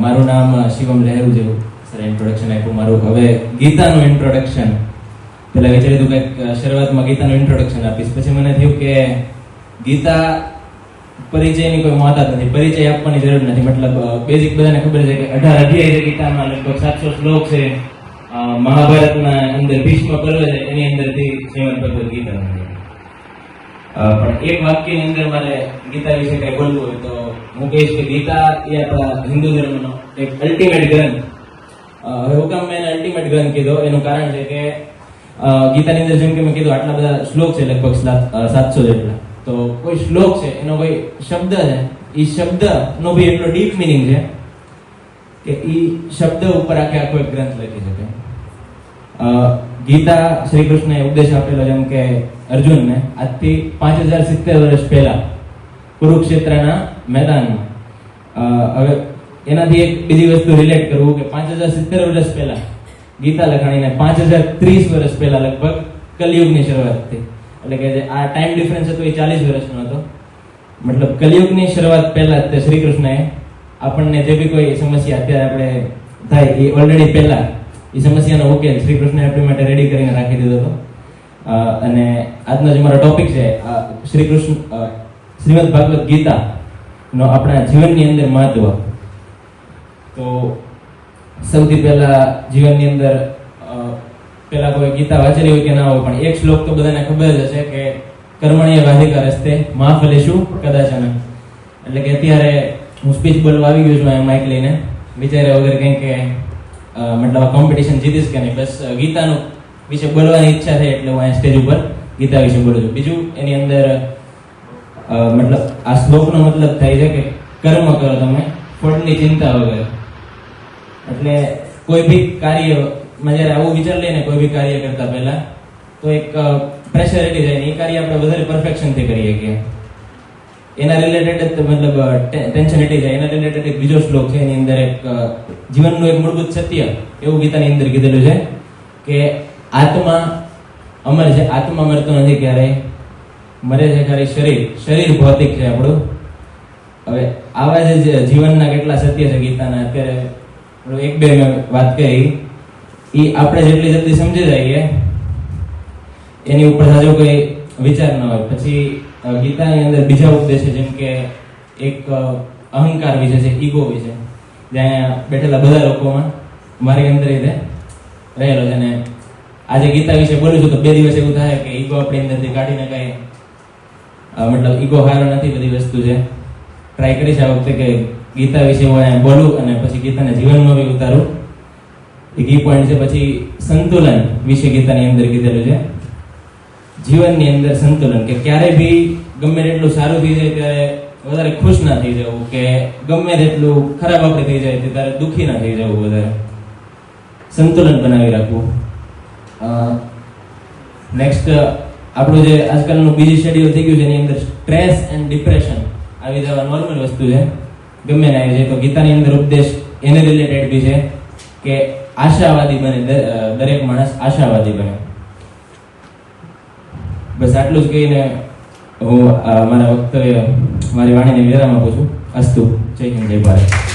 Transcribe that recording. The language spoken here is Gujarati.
મારું નામ શિવમ લહેરુ જેવું સર ઇન્ટ્રોડક્શન આપ્યું મારું. હવે ગીતાનું ઇન્ટ્રોડક્શન પહેલા વિચાર્યું હતું કે શરૂઆતમાં ગીતાનું ઇન્ટ્રોડક્શન આપીશ, પછી મને થયું કે ગીતા પરિચયની કોઈ મોહતાજ નથી, પરિચય આપવાની જરૂર નથી. મતલબ બેઝિક બધાને ખબર છે કે 18 અધ્યાય છે ગીતામાં, લગભગ 700 શ્લોક છે. મહાભારતના અંદર ભીષ્મ પર્વ છે, એની અંદરથી શ્રીમદ ભગવદ ગીતા. પણ એક વાક્યની અંદર મારે ગીતા વિશે કઈ બોલવું હોય તો હું કહીશ કે ગીતા એ આપણા હિન્દુ ધર્મનો એક અલ્ટિમેટ ગ્રંથ. હવે હું કામ મેં અલ્ટિમેટ ગ્રંથ કીધો એનું કારણ છે કે ગીતાની અંદર જેમ કે મેં કીધું આટલા બધા શ્લોક છે, લગભગ 700 જેટલા. તો કોઈ શ્લોક છે, એનો કોઈ શબ્દ છે, એ શબ્દનો બી એટલો ડીપ મિનિંગ છે કે એ શબ્દ ઉપર આખો એક ગ્રંથ લખી શકે. ગીતા શ્રી કૃષ્ણએ ઉપદેશ આપેલો જેમ કે અર્જુનને આજથી 5070 વર્ષ પહેલા કુરુક્ષેત્રના મેદાનમાં. હવે એનાથી એક બીજી વસ્તુ રિલેટ કરવું કે 5070 વર્ષ પહેલા ગીતા લખાણીને 5030 વર્ષ પહેલા લગભગ કલિયુગની શરૂઆત થઈ. એટલે કે જે આ ટાઈમ ડિફરન્સ હતો એ 40 વર્ષનો હતો. મતલબ કલિયુગની શરૂઆત પહેલા જ શ્રી કૃષ્ણએ આપણને જે બી કોઈ સમસ્યા અત્યારે આપણે થાય એ ઓલરેડી પહેલા એ સમસ્યાનો ઉકેલ શ્રી કૃષ્ણએ આપણી માટે રેડી કરીને રાખી દીધો હતો. અને આજનો જે મારો ટોપિક છે શ્રી કૃષ્ણ શ્રીમદ ભાગવત ગીતા નો આપણા જીવનની અંદર મહત્વ. તો સૌથી પહેલા જીવનની અંદર પહેલા કોઈ ગીતા વાંચેલી હોય કે ના હોય, પણ એક શ્લોક તો બધાને ખબર જ હશે કે કર્મણ્ય વાધિકા રસ્તે મા ફલેષુ કદાચન. એટલે કે અત્યારે હું સ્પીચ બોલવા આવી ગયો છું અહીંયા માઇક લઈને, વિચાર્યા વગર કંઈ કે મતલબ આ કોમ્પિટિશન જીતીશ કે નહીં. બસ ગીતાનું વિશે બોલવાની ઈચ્છા થઈ એટલે હું અહીંયા સ્ટેજ ઉપર ગીતા વિશે બોલું છું. બીજું એની અંદર મતલબ આ શ્લોકનો મતલબ થાય છે કે કર્મ કરો તમે ફળની ચિંતા વગર. એટલે કોઈ બી કાર્યમાં જ્યારે આવું વિચાર લઈને કોઈ બી કાર્ય કરતા પહેલા તો એક પ્રેશર એટી જાય ને એ કાર્ય આપણે વધારે પરફેક્શનથી કરીએ કે એના રિલેટેડ મતલબ ટેન્શન એટી જાય. એના રિલેટેડ એક બીજો શ્લોક છે, એની અંદર એક જીવનનું એક મૂળભૂત સત્ય એવું ગીતાની અંદર કીધેલું છે કે આત્મા અમર છે, આત્મા મરતો નથી ક્યારેય, મરે છે ખાલી શરીર ભૌતિક છે આપણું. હવે આવા જે જીવનના કેટલા સત્ય છે ગીતાના, અત્યારે એક બે મેં વાત કરી એ આપણે જેટલી જલ્દી સમજી જઈએ એની ઉપર સાજો કોઈ વિચાર ન હોય. પછી ગીતાની અંદર બીજા ઉપદેશ છે, જેમ કે એક અહંકાર વિશે છે, ઈગો વિશે, જ્યાં બેઠેલા બધા લોકોમાં મારી અંદર રહેલો છે. ને આજે ગીતા વિશે બોલું છું તો 2 દિવસ એવું થાય કે ઈગો આપણી અંદરથી કાઢીને કઈ મતલબ ઈગો હારો નથી, બધી વસ્તુ છે. ટ્રાય કરીશ આ વખતે કે ગીતા વિશે હું બોલું અને પછી ગીતાને જીવનમાં બી ઉતારું. એક કી પોઈન્ટ છે. પછી સંતુલન વિશે ગીતાની અંદર કીધેલું છે, જીવનની અંદર સંતુલન, કે ક્યારે બી ગમે તેટલું સારું થઈ જાય ત્યારે વધારે ખુશ ના થઈ જવું, કે ગમે તેટલું ખરાબ આપણે થઈ જાય ત્યારે દુઃખી ના થઈ જવું, વધારે સંતુલન બનાવી રાખવું. નેક્સ્ટ આપણું જે આજકાલનું બીજી શેડ્યુલ થઈ ગયું છે એની અંદર સ્ટ્રેસ એન્ડ ડિપ્રેશન આવી જવા નોર્મલ વસ્તુ છે, ગમે ના આવી જાય. તો ગીતાની અંદર ઉપદેશ એને રિલેટેડ બી છે કે આશાવાદી બને, દરેક માણસ આશાવાદી બને. બસ આટલું જ કહીને હું મારા વક્તવ્ય મારી વાણીને વિરામ આપું છું. અસ્તુ. જય હિન્દ, જય ભારત.